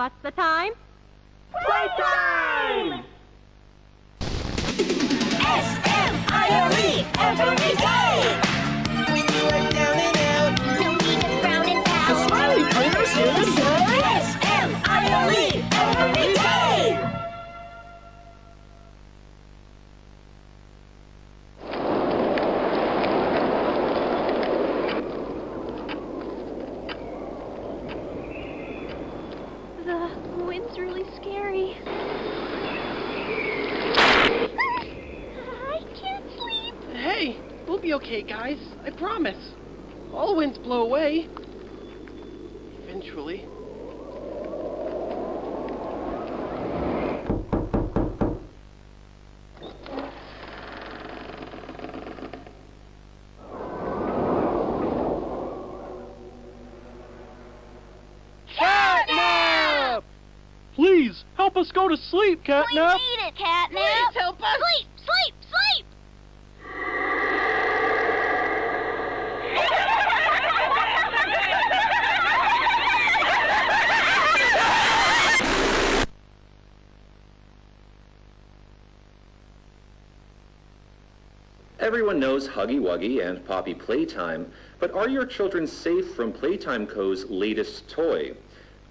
What's the time? Playtime! S-M-I-L-E every day! When you are down and out, No need to frown and pout. the smiling critters here to say, S-M-I-L-E every day! The wind's really scary. I can't sleep. Hey, we'll be okay, guys. I promise. All winds blow away. Eventually. Catnap! Please, help us go to sleep, Catnap! We need it, Catnap! Please help us! Sleep, sleep, sleep! Everyone knows Huggy Wuggy and Poppy Playtime, but are your children safe from Playtime Co.'s latest toy?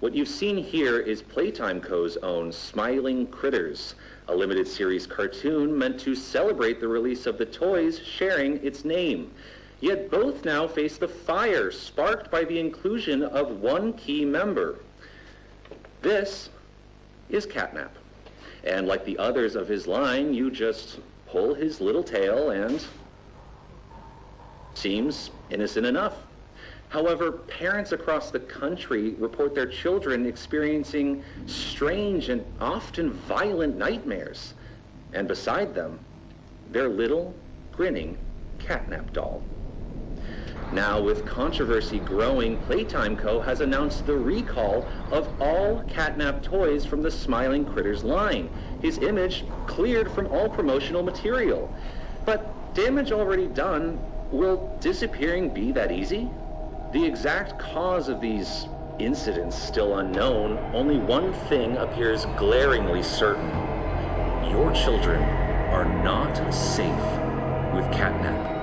What you've seen here is Playtime Co.'s own Smiling Critters, a limited series cartoon meant to celebrate the release of the toys sharing its name. Yet both now face the fire sparked by the inclusion of one key member. This is Catnap. And like the others of his line, you just pull his little tail and seems innocent enough. However, parents across the country report their children experiencing strange and often violent nightmares. And beside them, their little, grinning Catnap doll. Now, with controversy growing, Playtime Co. has announced the recall of all Catnap toys from the Smiling Critters line. His image cleared from all promotional material. But damage already done, will disappearing be that easy? The exact cause of these incidents still unknown, only one thing appears glaringly certain. Your children are not safe with Catnap.